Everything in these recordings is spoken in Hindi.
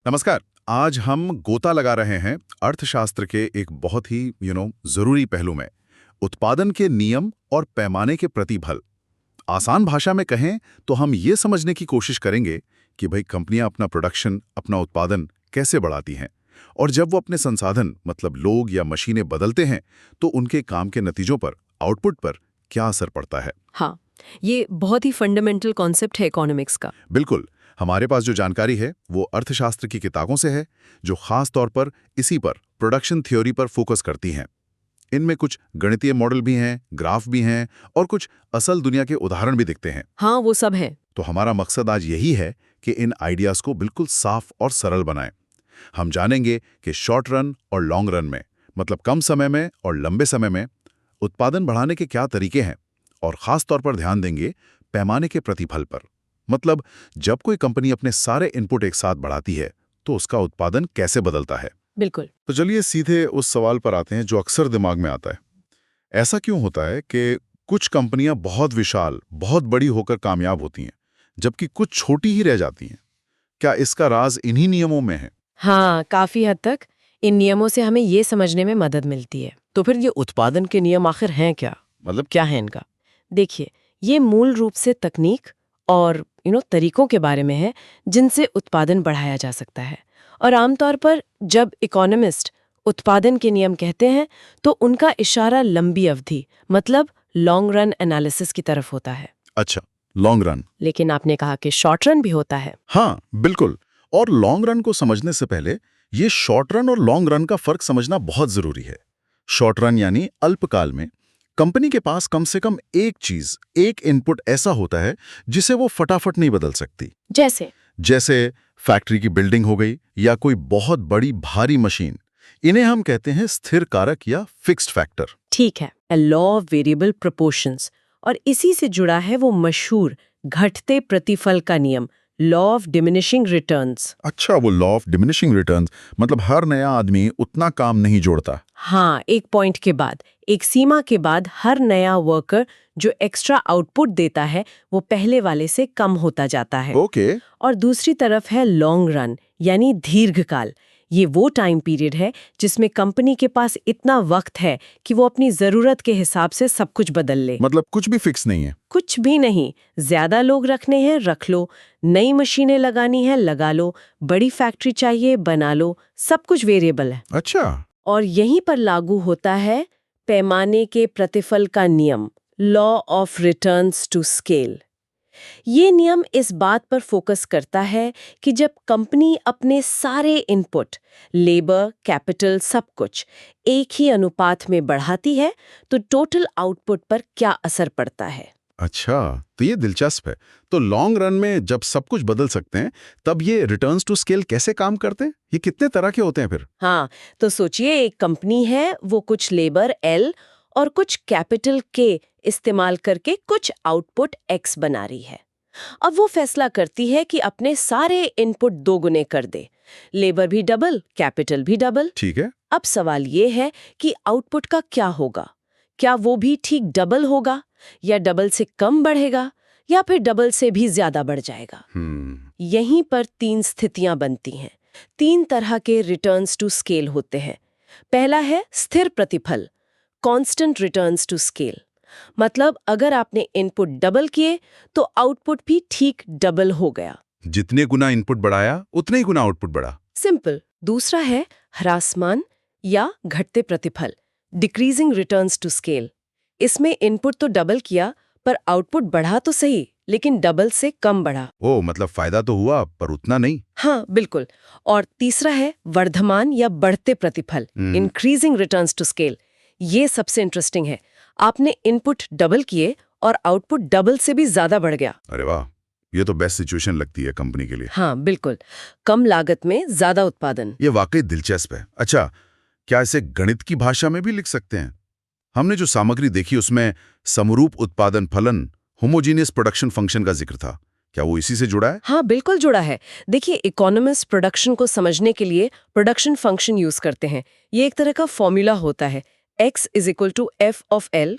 नमस्कार। आज हम गोता लगा रहे हैं अर्थशास्त्र के एक बहुत ही जरूरी पहलू में, उत्पादन के नियम और पैमाने के प्रतिफल। आसान भाषा में कहें तो हम ये समझने की कोशिश करेंगे कि भाई कंपनियां अपना प्रोडक्शन, अपना उत्पादन कैसे बढ़ाती हैं, और जब वो अपने संसाधन मतलब लोग या मशीनें बदलते हैं तो उनके काम के नतीजों पर, आउटपुट पर क्या असर पड़ता है। हाँ, ये बहुत ही फंडामेंटल कॉन्सेप्ट है इकोनॉमिक्स का। बिल्कुल। हमारे पास जो जानकारी है वो अर्थशास्त्र की किताबों से है, जो खास तौर पर इसी पर, प्रोडक्शन थ्योरी पर फोकस करती हैं। इनमें कुछ गणितीय मॉडल भी हैं, ग्राफ भी हैं और कुछ असल दुनिया के उदाहरण भी दिखते हैं। हाँ, वो सब है। तो हमारा मकसद आज यही है कि इन आइडियाज को बिल्कुल साफ और सरल बनाएं। हम जानेंगे कि शॉर्ट रन और लॉन्ग रन में, मतलब कम समय में और लंबे समय में, उत्पादन बढ़ाने के क्या तरीके हैं, और खास तौर पर ध्यान देंगे पैमाने के प्रतिफल पर। मतलब जब कोई कंपनी अपने सारे इनपुट एक साथ बढ़ाती है तो उसका उत्पादन कैसे बदलता है। बिल्कुल। तो चलिए सीधे उस सवाल पर आते हैं जो अक्सर दिमाग में आता है। ऐसा क्यों होता है कि कुछ कंपनियां बहुत विशाल, बहुत बड़ी होकर कामयाब होती हैं, जबकि कुछ छोटी ही रह जाती हैं? क्या इसका राज इन्हीं नियमों में है? हाँ, काफी हद तक इन नियमों से हमें ये समझने में मदद मिलती है। तो फिर ये उत्पादन के नियम आखिर हैं क्या? मतलब क्या है इनका? देखिए, ये मूल रूप से तकनीक और तरीकों के बारे में है जिनसे उत्पादन बढ़ाया जा सकता है। और आमतौर पर जब इकोनॉमिस्ट उत्पादन के नियम कहते हैं तो उनका इशारा लंबी अवधि, मतलब लॉन्ग रन एनालिसिस की तरफ होता है। अच्छा, लॉन्ग रन। लेकिन आपने कहा कि शॉर्ट रन भी होता है। हाँ बिल्कुल। और लॉन्ग रन को समझने से पहले ये शॉर्ट रन और लॉन्ग रन का फर्क समझना बहुत जरूरी है। शॉर्ट रन यानी अल्पकाल में कंपनी के पास कम से कम एक चीज, एक इनपुट ऐसा होता है जिसे वो फटाफट नहीं बदल सकती। जैसे फैक्ट्री की बिल्डिंग हो गई या कोई बहुत बड़ी भारी मशीन। इन्हें हम कहते हैं स्थिर कारक या फिक्स्ड फैक्टर। ठीक है, लॉ ऑफ वेरिएबल प्रोपोर्शंस, और इसी से जुड़ा है वो मशहूर घटते प्रतिफल का नियम, लॉ ऑफ डिमिनिशिंग रिटर्न्स। अच्छा, वो लॉ ऑफ डिमिनिशिंग रिटर्न्स, मतलब हर नया आदमी उतना काम नहीं जोड़ता। हाँ, एक पॉइंट के बाद, एक सीमा के बाद हर नया वर्कर जो एक्स्ट्रा आउटपुट देता है वो पहले वाले से कम होता जाता है। ओके। और दूसरी तरफ है लॉन्ग रन यानी दीर्घकाल। ये वो टाइम पीरियड है जिसमें कंपनी के पास इतना वक्त है कि वो अपनी जरूरत के हिसाब से सब कुछ बदल ले। मतलब कुछ भी फिक्स नहीं है। कुछ भी नहीं। ज्यादा लोग रखने हैं, रख लो। नई मशीनें लगानी है, लगा लो। बड़ी फैक्ट्री चाहिए, बना लो। सब कुछ वेरिएबल है। अच्छा। और यहीं पर लागू होता है पैमाने के प्रतिफल का नियम, law of returns to scale. ये नियम इस बात पर फोकस करता है कि जब कंपनी अपने सारे इनपुट, लेबर, कैपिटल, सब कुछ एक ही अनुपात में बढ़ाती है तो टोटल आउटपुट पर क्या असर पड़ता है। अच्छा, तो ये दिलचस्प है। तो लॉन्ग रन में जब सब कुछ बदल सकते हैं, तब ये रिटर्न्स टू स्केल कैसे काम करते हैं? ये कितने तरह के होते हैं फिर? हाँ, तो सोचिए एक कंपनी है, वो कुछ लेबर L और कुछ कैपिटल K इस्तेमाल करके कुछ आउटपुट X बना रही है। अब वो फैसला करती है कि अपने सारे इनपुट दोगुने कर दे, लेबर भी डबल, कैपिटल भी डबल। ठीक है। अब सवाल ये है कि आउटपुट का क्या होगा? क्या वो भी ठीक डबल होगा, या डबल से कम बढ़ेगा, या फिर डबल से भी ज्यादा बढ़ जाएगा? यहीं पर तीन स्थितियां बनती हैं। तीन तरह के रिटर्न्स टू स्केल होते हैं। पहला है स्थिर प्रतिफल, कांस्टेंट रिटर्न्स टू स्केल। मतलब अगर आपने इनपुट डबल किए तो आउटपुट भी ठीक डबल हो गया। जितने गुना इनपुट बढ़ाया उतने ही गुना आउटपुट बढ़ा। सिंपल। दूसरा है ह्रासमान या घटते प्रतिफल, डिक्रीजिंग रिटर्न्स टू स्केल। इसमें इनपुट तो डबल किया पर आउटपुट बढ़ा तो सही, लेकिन डबल से कम बढ़ा। ओ, मतलब फायदा तो हुआ पर उतना नहीं। हाँ, बिल्कुल। और तीसरा है वर्धमान या बढ़ते प्रतिफल, इंक्रीजिंग रिटर्न्स टू स्केल। ये सबसे इंटरेस्टिंग है। आपने इनपुट डबल किए और आउटपुट डबल से भी ज्यादा बढ़ गया। अरे वाह, ये तो बेस्ट सिचुएशन लगती है कंपनी के लिए। हाँ, बिल्कुल। कम लागत में ज्यादा उत्पादन। ये वाकई दिलचस्प है। अच्छा, क्या इसे गणित की भाषा में भी लिख सकते हैं? हमने जो सामग्री देखी उसमें समरूप उत्पादन फलन, होमोजीनियस प्रोडक्शन फंक्शन का जिक्र था। क्या वो इसी से जुड़ा है? हाँ, बिल्कुल जुड़ा है। देखिए, इकोनॉमिस्ट प्रोडक्शन को समझने के लिए प्रोडक्शन फंक्शन यूज करते हैं। ये एक तरह का फॉर्मूला होता है, x = f of l,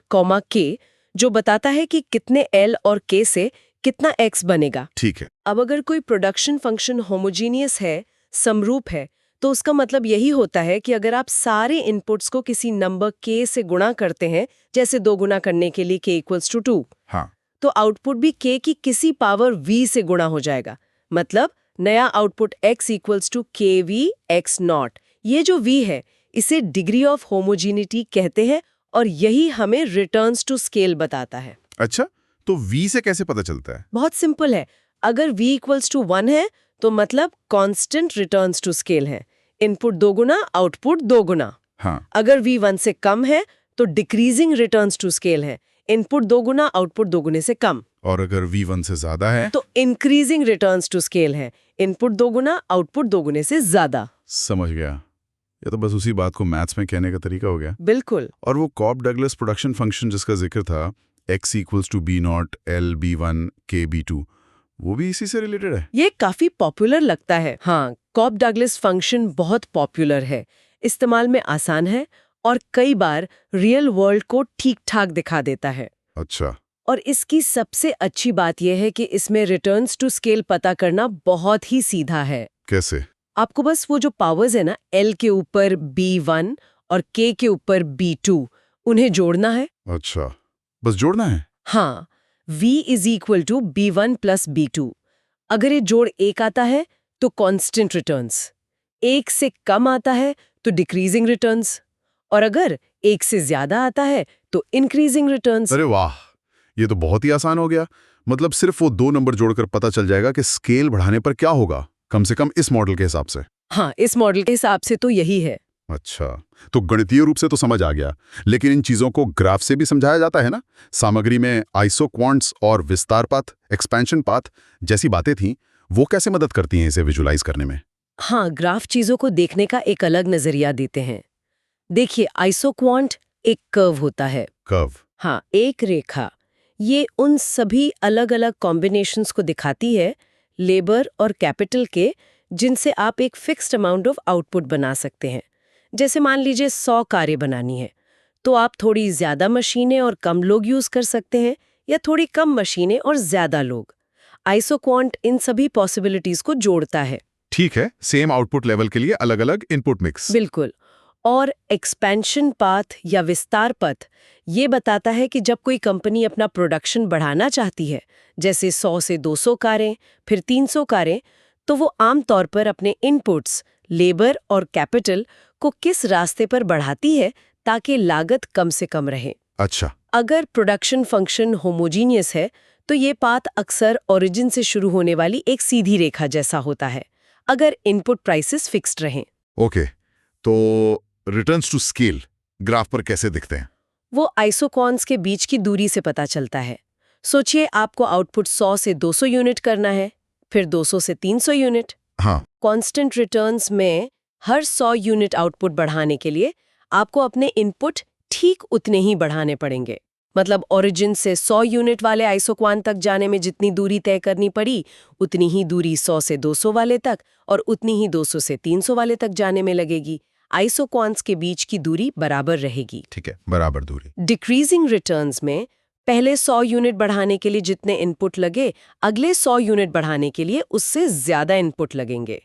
k, जो बताता है कि कितने l और k से कितना x बनेगा। ठीक है। अब अगर कोई प्रोडक्शन फंक्शन होमोजीनियस है समरूप है, तो उसका मतलब यही होता है कि अगर आप सारे इनपुट्स को किसी नंबर k से गुणा करते हैं, जैसे 2 गुना करने के लिए k = 2, हाँ, तो आउटपुट भी k की किसी पावर v से गुणा हो जाएगा। मतलब नया आउटपुट x = kv x0। ये जो v है, इसे डिग्री ऑफ होमोजीनिटी कहते हैं और यही हमें रिटर्न्स टू स्केल बताता है। अच्छा, तो V से कैसे पता चलता है? बहुत सिंपल है। अगर v = 1 है, तो मतलब कांस्टेंट रिटर्न्स टू स्केल है। इनपुट 2 गुना, आउटपुट 2 गुना। हाँ, अगर v 1 से कम है, तो डिक्रीजिंग रिटर्न्स टू स्केल है। इनपुट 2 गुना, आउटपुट 2 गुने से कम। और अगर V1 से ज्यादा है? तो इंक्रीजिंग रिटर्न्स टू स्केल है। इनपुट 2 गुना, आउटपुट 2 गुने से ज्यादा। समझ गया। ये तो बस उसी बात को मैथ्स में कहने का तरीका हो गया। बिल्कुल। और वो कॉप डगलस प्रोडक्शन फंक्शन जिसका जिक्र था, x = B0 L B1 K B2, वो भी इसी से रिलेटेड है? ये काफी पॉपुलर लगता है। हाँ, कॉप डगलस फंक्शन बहुत पॉपुलर है, इस्तेमाल में आसान है और कई बार रियल वर्ल्ड को ठीक-ठाक दिखा देता है। अच्छा, और इसकी सबसे अच्छी बात यह है कि इसमें रिटर्न्स टू स्केल पता करना बहुत ही सीधा है। कैसे? आपको बस वो जो पावर्स है ना, L के ऊपर B1 और K के ऊपर B2, उन्हें जोड़ना है। अच्छा, बस जोड़ना है? हाँ, V = B1 + B2। अगर ये जोड़ 1 आता है तो कांस्टेंट रिटर्न्स, 1 से कम आता है तो डिक्रीजिंग रिटर्न्स, और अगर 1 से ज्यादा आता है तो इंक्रीजिंग रिटर्न्स। अरे वाह, ये तो बहुत ही आसान हो गया। मतलब सिर्फ वो 2 नंबर जोड़कर पता चल जाएगा कि स्केल बढ़ाने पर क्या होगा, कम से कम इस मॉडल के हिसाब से। हाँ, इस मॉडल के हिसाब से तो यही है। अच्छा, तो गणितीय रूप से तो समझ आ गया, लेकिन इन चीजों को ग्राफ से भी समझाया जाता है ना? सामग्री में आइसोक्वांट्स और विस्तार पाथ, एक्सपेंशन पाथ जैसी बातें थीं, वो कैसे मदद करती हैं इसे विजुलाइज करने में? हाँ, ग्राफ चीजों को देखने का एक अलग नजरिया देते हैं। देखिए, आइसोक्वांट एक कर्व होता है। कर्व? हाँ, एक रेखा। ये उन सभी अलग-अलग कॉम्बिनेशंस को दिखाती है, लेबर और कैपिटल के, जिनसे आप एक फिक्स्ड अमाउंट ऑफ आउटपुट बना सकते हैं। जैसे मान लीजिए 100 कारें बनानी है, तो आप थोड़ी ज्यादा मशीनें और कम लोग यूज कर सकते हैं, या थोड़ी कम मशीनें और ज्यादा लोग। आइसोक्वांट इन सभी पॉसिबिलिटीज को जोड़ता है। ठीक है, सेम आउटपुट लेवल के लिए अलग-अलग इनपुट मिक्स। बिल्कुल। और एक्सपेंशन पाथ या विस्तार पथ ये बताता है कि जब कोई कंपनी अपना प्रोडक्शन बढ़ाना चाहती है, जैसे 100 से 200 कारें, फिर 300 कारें, तो वो आमतौर पर अपने इनपुट्स, लेबर और कैपिटल को किस रास्ते पर बढ़ाती है ताकि लागत कम से कम रहे। अच्छा, अगर प्रोडक्शन फंक्शन होमोजीनियस है, तो ये पाथ अक्सर ओरिजिन से शुरू होने वाली एक सीधी रेखा जैसा होता है, अगर इनपुट प्राइसेस फिक्स्ड रहें। ओके, तो रिटर्न्स टू स्केल ग्राफ पर कैसे दिखते हैं? वो आइसोकॉन्स के बीच की दूरी से पता चलता है। सोचिए, आपको आउटपुट 100 से 200 यूनिट करना है, फिर 200 से 300 यूनिट। हाँ, कांस्टेंट रिटर्न्स में हर 100 यूनिट आउटपुट बढ़ाने के लिए आपको अपने इनपुट ठीक उतने ही बढ़ाने पड़ेंगे। मतलब ओरिजिन से 100 यूनिट वाले आइसोक्वान तक जाने में जितनी दूरी तय करनी पड़ी, उतनी ही दूरी 100 से 200 वाले तक और उतनी ही 200 से 300 वाले तक जाने में लगेगी। आइसोक्वान्स के बीच की दूरी बराबर रहेगी। ठीक है, बराबर दूरी। डिक्रीजिंग रिटर्न्स में पहले 100 यूनिट बढ़ाने के लिए जितने इनपुट लगे, अगले 100 यूनिट बढ़ाने के लिए उससे ज्यादा इनपुट लगेंगे।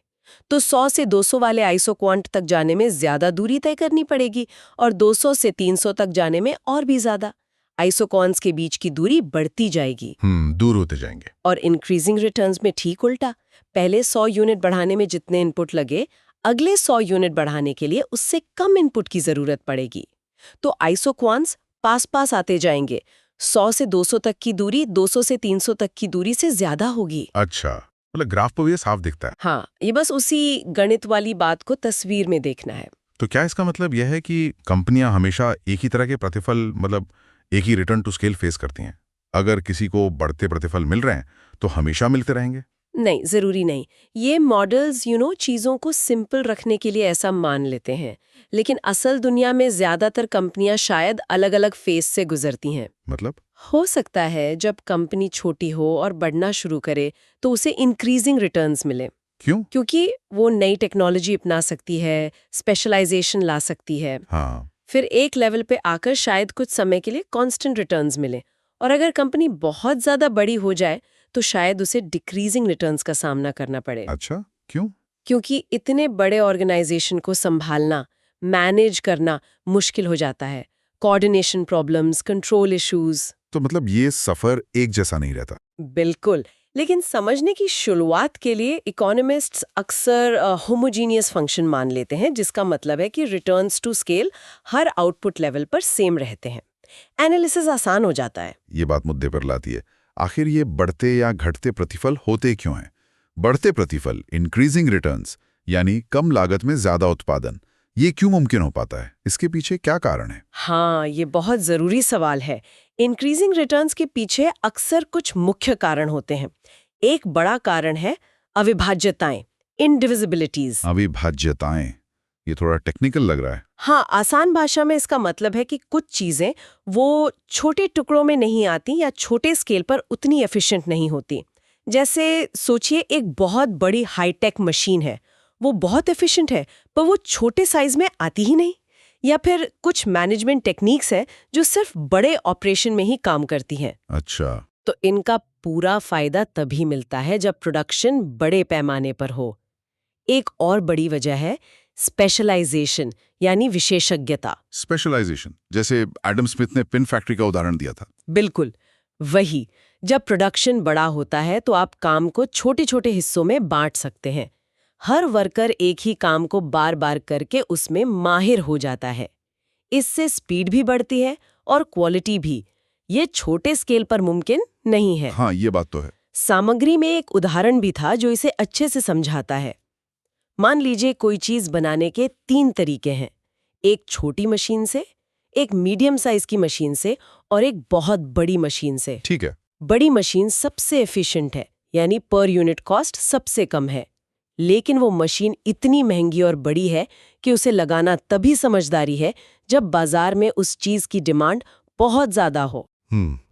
तो 100 से 200 वाले आइसोक्वांट तक जाने में ज्यादा दूरी तय करनी पड़ेगी और 200 से 300 तक जाने में और भी ज्यादा। आइसोक्वांट्स के बीच की दूरी बढ़ती जाएगी। दूर होते जाएंगे। और इंक्रीजिंग रिटर्न्स में ठीक उल्टा, पहले 100 यूनिट बढ़ाने में जितने इनपुट लगे, अगले 100 यूनिट बढ़ाने के लिए उससे कम इनपुट की जरूरत पड़ेगी। तो आइसोक्वांट्स पास पास आते जाएंगे। 100 से 200 तक की दूरी 200 से 300 तक की दूरी से ज्यादा होगी। अच्छा, मतलब ग्राफ पर भी ये साफ दिखता है। हाँ, ये बस उसी गणित वाली बात को तस्वीर में देखना है। तो क्या इसका मतलब यह है कि कंपनियां हमेशा एक ही तरह के प्रतिफल, मतलब एक ही रिटर्न टू स्केल फेस करती हैं? अगर किसी को बढ़ते प्रतिफल मिल रहे हैं तो हमेशा मिलते रहेंगे? नहीं, जरूरी नहीं। ये मॉडल्स चीजों को सिंपल रखने के लिए ऐसा मान लेते हैं, लेकिन असल दुनिया में ज्यादातर कंपनियां शायद अलग-अलग फेज से गुजरती हैं। मतलब? हो सकता है जब कंपनी छोटी हो और बढ़ना शुरू करे तो उसे इंक्रीजिंग रिटर्न्स मिले। क्यों? क्योंकि वो नई टेक्नोलॉजी अपना सकती है, स्पेशलाइजेशन ला सकती है। हाँ, फिर एक लेवल पे आकर शायद कुछ समय के लिए कांस्टेंट रिटर्न्स मिले। और अगर कंपनी बहुत ज्यादा बड़ी हो जाए तो शायद उसे डिक्रीजिंग रिटर्न्स का सामना करना पड़े। अच्छा, क्यों? क्योंकि इतने बड़े ऑर्गेनाइजेशन को संभालना, मैनेज करना मुश्किल हो जाता है। Coordination problems, control issues. तो मतलब ये सफर एक जैसा नहीं रहता। बिल्कुल। लेकिन समझने की शुरुआत के लिए इकोनॉमिस्ट्स अक्सर होमोजीनियस फंक्शन मान लेते हैं, जिसका मतलब है कि रिटर्न्स टू स्केल हर आउटपुट लेवल पर सेम रहते हैं। एनालिसिस आसान हो जाता है। ये बात मुद्दे पर लाती है, आखिर ये बढ़ते या घटते प्रतिफल होते क्यों हैं? बढ़ते प्रतिफल, इंक्रीजिंग रिटर्न्स, यानी कम लागत में ज्यादा उत्पादन, ये क्यों मुमकिन हो पाता है? इसके पीछे क्या कारण है? हाँ, ये बहुत जरूरी सवाल है। इंक्रीजिंग रिटर्न्स के पीछे अक्सर कुछ मुख्य कारण होते हैं। एक बड़ा कारण है अविभाज्यताएं, इंडिविजिबिलिटीज। अविभाज्यताएं, ये थोड़ा टेक्निकल लग रहा है। हाँ, आसान भाषा में इसका मतलब है कि कुछ चीजें वो छोटे टुकड़ों में नहीं आती या छोटे स्केल पर उतनी एफिशिएंट नहीं होती। जैसे सोचिए, एक बहुत बड़ी हाईटेक मशीन है, वो बहुत एफिशिएंट है, पर वो छोटे साइज में आती ही नहीं। या फिर कुछ मैनेजमेंट टेक्निक्स है जो सिर्फ बड़े ऑपरेशन में ही काम करती हैं। अच्छा। तो इनका पूरा फायदा तभी मिलता है जब प्रोडक्शन बड़े पैमाने पर हो। एक और बड़ी वजह है स्पेशलाइजेशन, यानी विशेषज्ञता। स्पेशलाइजेशन, जैसे एडम स्मिथ ने पिन फैक्ट्री का उदाहरण दिया था। बिल्कुल वही। जब प्रोडक्शन बड़ा होता है तो आप काम को छोटे छोटे हिस्सों में बांट सकते हैं। हर वर्कर एक ही काम को बार बार करके उसमें माहिर हो जाता है। इससे स्पीड भी बढ़ती है और क्वालिटी भी। ये छोटे स्केल पर मुमकिन नहीं है। हाँ, ये बात तो है। सामग्री में एक उदाहरण भी था जो इसे अच्छे से समझाता है। मान लीजिए कोई चीज बनाने के 3 तरीके हैं, एक छोटी मशीन से, एक मीडियम साइज की मशीन से और एक बहुत बड़ी मशीन से। ठीक है। बड़ी मशीन सबसे एफिशिएंट है, यानी पर यूनिट कॉस्ट सबसे कम है। लेकिन वो मशीन इतनी महंगी और बड़ी है कि उसे लगाना तभी समझदारी है जब बाजार में उस चीज की डिमांड बहुत ज्यादा हो।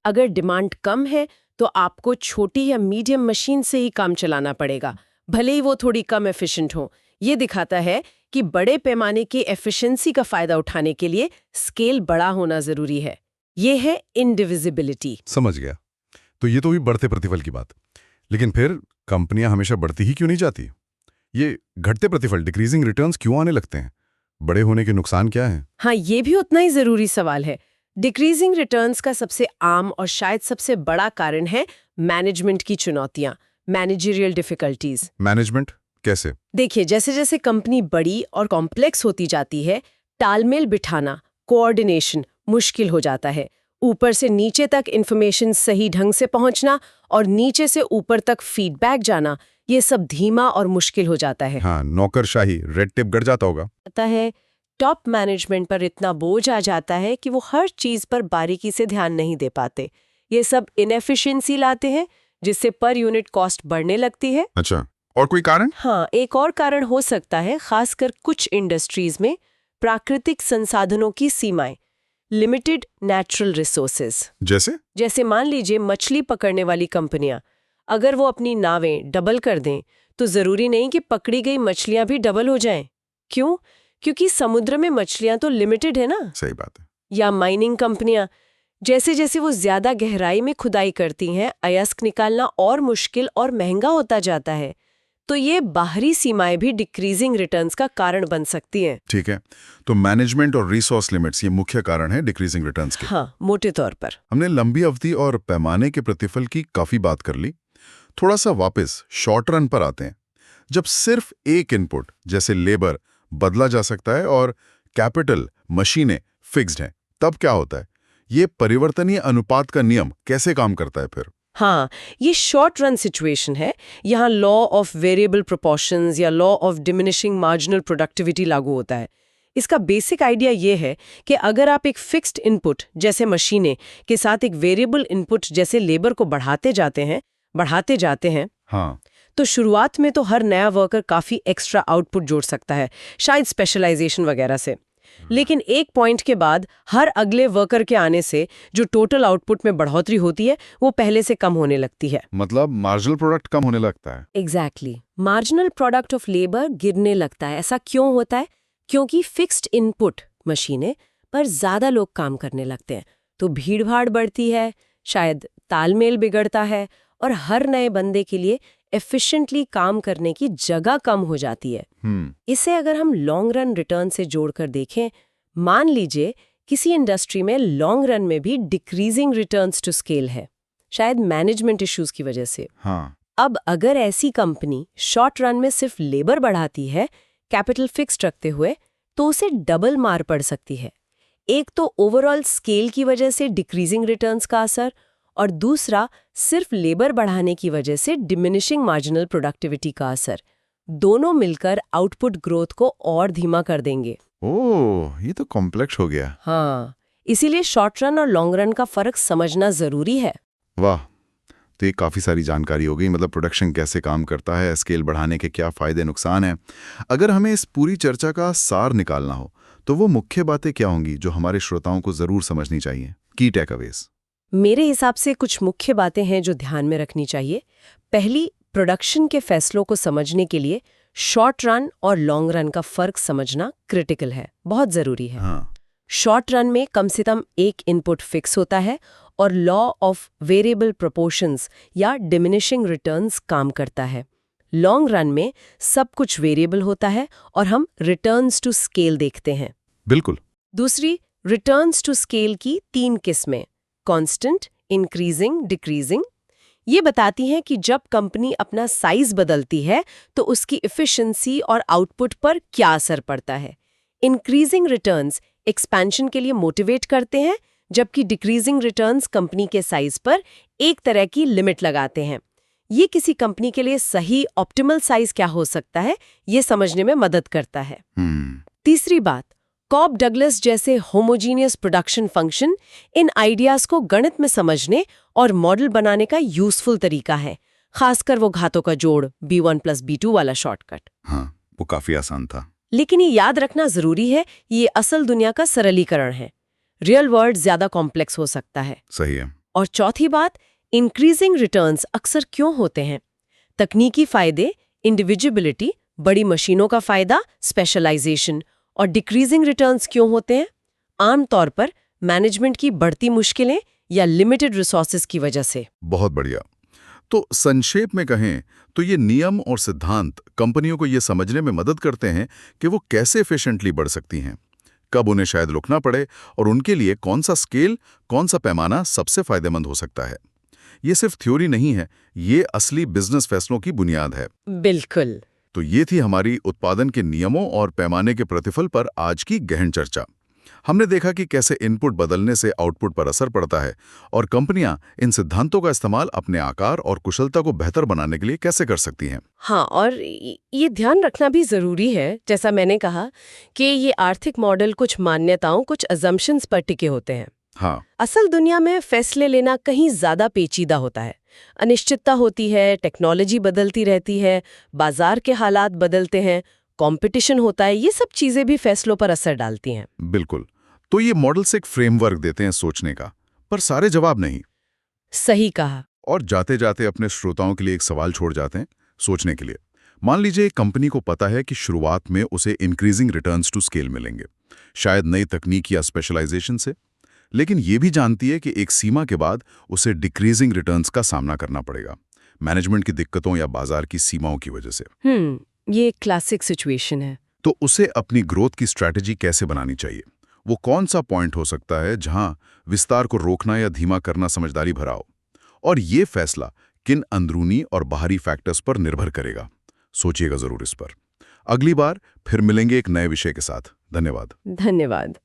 अगर डिमांड कम है तो आपको छोटी या मीडियम मशीन से ही काम चलाना पड़ेगा, भले ही वो थोड़ी कम एफिशिएंट हो। ये दिखाता है कि बड़े पैमाने की एफिशिएंसी का फायदा उठाने के लिए स्केल बड़ा होना जरूरी है। ये है इंडिविजिबिलिटी। समझ गया। तो ये तो भी बढ़ते प्रतिफल की बात। लेकिन फिर कंपनियां हमेशा बढ़ती ही क्यों नहीं जाती? ये घटते प्रतिफल, डिक्रीजिंग रिटर्न्स क्यों आने लगते हैं? बड़े होने के नुकसान क्या हैं? हाँ, ये भी उतना ही जरूरी सवाल है। डिक्रीजिंग रिटर्न्स का सबसे आम और शायद सबसे बड़ा कारण है मैनेजमेंट की चुनौतियां, मैनेजरियल डिफिकल्टीज। मैनेजमेंट कैसे? देखिए, जैसे जैसे कंपनी बड़ी और कॉम्प्लेक्स होती जाती है, तालमेल बिठाना, कोऑर्डिनेशन मुश्किल हो जाता है। ऊपर से नीचे तक इन्फॉर्मेशन सही ढंग से पहुंचना और नीचे से ऊपर तक फीडबैक जाना, ये सब धीमा और मुश्किल हो जाता है। हाँ, नौकरशाही, रेड टेप गढ़ जाता होगा। पता है, टॉप मैनेजमेंट पर इतना बोझ आ जाता है कि वो हर चीज पर बारीकी से ध्यान नहीं दे पाते। ये सब इनएफिशिएंसी लाते हैं, जिससे पर यूनिट कॉस्ट बढ़ने लगती है। अच्छा, और कोई कारण? हाँ, एक और कारण हो सकता है, खासकर कुछ इंडस्ट्रीज में प्राकृतिक संसाधनों की सीमाएं, लिमिटेड नेचुरल रिसोर्सेज। जैसे मान लीजिए मछली पकड़ने वाली कंपनियां, अगर वो अपनी नावें डबल कर दें तो जरूरी नहीं कि पकड़ी गई मछलियां भी डबल हो जाएं। क्यों? क्योंकि समुद्र में मछलियां तो लिमिटेड है ना। सही बात है। या माइनिंग कंपनियां, जैसे जैसे वो ज्यादा गहराई में खुदाई करती हैं, अयस्क निकालना और मुश्किल और महंगा होता जाता है। तो ये बाहरी सीमाएं भी डिक्रीजिंग रिटर्न्स का कारण बन सकती हैं। ठीक है, तो मैनेजमेंट और रिसोर्स लिमिट्स ये मुख्य कारण है डिक्रीजिंग रिटर्न्स के। हाँ, मोटे तौर पर। हमने लंबी अवधि और पैमाने के प्रतिफल की काफी बात कर ली। थोड़ा सा वापस शॉर्ट रन पर आते हैं। जब सिर्फ एक इनपुट जैसे लेबर बदला जा सकता है और कैपिटल, मशीनें फिक्स्ड हैं, तब क्या होता है? ये परिवर्तनीय अनुपात का नियम कैसे काम करता है फिर? हाँ, ये शॉर्ट रन सिचुएशन है। यहाँ लॉ ऑफ वेरिएबल प्रोपोर्शंस या law of diminishing marginal productivity लागू होता है। इसका बेसिक आइडिया ये है कि अगर आप एक फिक्स्ड इनपुट जैसे मशीनें के साथ एक वेरिएबल इनपुट जैसे लेबर को बढ़ाते जाते हैं, हाँ, तो शुरुआत में तो हर नया वर्कर काफी एक्स्ट्रा आउटपुट जोड़ सकता है, शायद स्पेशलाइजेशन वगैरह से। लेकिन एक पॉइंट के बाद हर अगले वर्कर के आने से जो टोटल आउटपुट में बढ़ोतरी होती है वो पहले से कम होने लगती है। मतलब मार्जिनल प्रोडक्ट कम होने लगता है। Exactly, marginal product of labour गिरने लगता है। ऐसा क्यों होता है? क्योंकि फिक्स्ड इनपुट मशीनें पर ज्यादा लोग काम करने लगते हैं, तो भीड़ भाड़ बढ़ती है, शायद तालमेल बिगड़ता है और हर नए बंदे के लिए एफिशिएंटली काम करने की जगह कम हो जाती है। इसे अगर हम लॉन्ग रन रिटर्न से जोड़कर देखें, मान लीजिए किसी इंडस्ट्री में लॉन्ग रन में भी डिक्रीजिंग रिटर्न्स टू स्केल है, शायद मैनेजमेंट इश्यूज की वजह से। अब अगर ऐसी कंपनी शॉर्ट रन में सिर्फ लेबर बढ़ाती है, कैपिटल फिक्स्ड रखते हुए, तो उसे डबल मार पड़ सकती है। एक तो ओवरऑल स्केल की वजह से डिक्रीजिंग रिटर्न्स का असर, और दूसरा सिर्फ लेबर बढ़ाने की वजह से डिमिनिशिंग मार्जिनल प्रोडक्टिविटी का असर। दोनों मिलकर आउटपुट ग्रोथ को और धीमा कर देंगे। ओह, ये तो कॉम्प्लेक्स हो गया। हाँ, इसीलिए शॉर्ट रन और लॉन्ग रन का फर्क समझना जरूरी है। वाह, तो ये काफ़ी सारी जानकारी हो गई। मतलब प्रोडक्शन कैसे काम करता है, स्केल बढ़ाने के क्या फ़ायदे नुकसान हैं। अगर हमें इस पूरी चर्चा का सार निकालना हो तो वो मुख्य बातें क्या होंगी जो हमारे श्रोताओं को ज़रूर समझनी चाहिए? की टेकअवेज। मेरे हिसाब से कुछ मुख्य बातें हैं जो ध्यान में रखनी चाहिए। पहली, प्रोडक्शन के फैसलों को समझने के लिए शॉर्ट रन और लॉन्ग रन का फर्क समझना क्रिटिकल है, बहुत ज़रूरी है। शॉर्ट रन में कम से कम एक इनपुट फिक्स होता है और लॉ ऑफ वेरिएबल प्रोपोर्शंस या डिमिनिशिंग रिटर्न्स काम करता है। लॉन्ग रन में सब कुछ वेरिएबल होता है और हम रिटर्न्स टू स्केल देखते हैं। बिल्कुल। दूसरी, रिटर्न्स टू स्केल की 3 किस्में, कांस्टेंट, इंक्रीजिंग, डिक्रीजिंग। ये बताती हैं कि जब कंपनी अपना साइज बदलती है तो उसकी एफिशिएंसी और आउटपुट पर क्या असर पड़ता है। इंक्रीजिंग रिटर्न्स एक्सपेंशन के लिए मोटिवेट करते हैं, जबकि डिक्रीजिंग रिटर्न्स कंपनी के साइज पर एक तरह की लिमिट लगाते हैं। ये किसी कंपनी के लिए सही ऑप्टिमल साइज क्या हो सकता है, ये समझने में मदद करता है। तीसरी बात, कॉब डगलस जैसे homogeneous production function in ideas को गणित में समझने और मॉडल बनाने का यूजफुल तरीका है, खासकर वो घातों का जोड़ B1 + B2 वाला शॉर्टकट। हाँ, वो काफ़ी आसान था। लेकिन ये याद रखना जरूरी है, ये असल दुनिया का सरलीकरण है। रियल वर्ल्ड ज्यादा कॉम्प्लेक्स हो सकता है। सही है। और चौथी बात, इंक्रीजिंग रिटर्न्स अक्सर क्यों होते हैं? तकनीकी फायदे, इंडिविजुअलिटी, बड़ी मशीनों का फायदा, स्पेशलाइजेशन, और डिक्रीजिंग रिटर्न्स क्यों होते हैं? आमतौर पर मैनेजमेंट की बढ़ती मुश्किलें या लिमिटेड रिसोर्सेज की वजह से। बहुत बढ़िया। तो संक्षेप में कहें तो ये नियम और सिद्धांत कंपनियों को ये समझने में मदद करते हैं कि वो कैसे एफिशिएंटली बढ़ सकती हैं, कब उन्हें शायद रुकना पड़े और उनके लिए कौन सा स्केल, कौन सा पैमाना सबसे फायदेमंद हो सकता है। ये सिर्फ थ्योरी नहीं है, ये असली बिजनेस फैसलों की बुनियाद है। बिल्कुल। तो ये थी हमारी उत्पादन के नियमों और पैमाने के प्रतिफल पर आज की गहन चर्चा। हमने देखा कि कैसे इनपुट बदलने से आउटपुट पर असर पड़ता है और कंपनियां इन सिद्धांतों का इस्तेमाल अपने आकार और कुशलता को बेहतर बनाने के लिए कैसे कर सकती हैं। हाँ, और ये ध्यान रखना भी जरूरी है, जैसा मैंने कहा, कि ये आर्थिक मॉडल कुछ मान्यताओं, कुछ अजम्पशंस पर टिके होते हैं। हाँ, असल दुनिया में फैसले लेना कहीं ज्यादा पेचीदा होता है। अनिश्चितता होती है, टेक्नोलॉजी बदलती रहती है, बाजार के हालात बदलते हैं, कंपटीशन होता है, ये सब चीजें भी फैसलों पर असर डालती हैं। बिल्कुल। तो ये मॉडल्स एक फ्रेमवर्क देते हैं सोचने का, पर सारे जवाब नहीं। सही कहा। और जाते जाते अपने श्रोताओं के लिए एक सवाल छोड़ जाते हैं सोचने के लिए। मान लीजिए एक कंपनी को पता है कि शुरुआत में उसे इंक्रीजिंग रिटर्न्स टू स्केल मिलेंगे, शायद नई तकनीक या स्पेशलाइजेशन से, लेकिन ये भी जानती है कि एक सीमा के बाद उसे डिक्रीजिंग रिटर्न्स का सामना करना पड़ेगा, मैनेजमेंट की दिक्कतों या बाजार की सीमाओं की वजह से। ये एक क्लासिक सिचुएशन है। तो उसे अपनी ग्रोथ की स्ट्रैटेजी कैसे बनानी चाहिए? वो कौन सा पॉइंट हो सकता है जहां विस्तार को रोकना या धीमा करना समझदारी भरा हो? और ये फैसला किन अंदरूनी और बाहरी फैक्टर्स पर निर्भर करेगा? सोचिएगा जरूर इस पर। अगली बार फिर मिलेंगे एक नए विषय के साथ। धन्यवाद। धन्यवाद।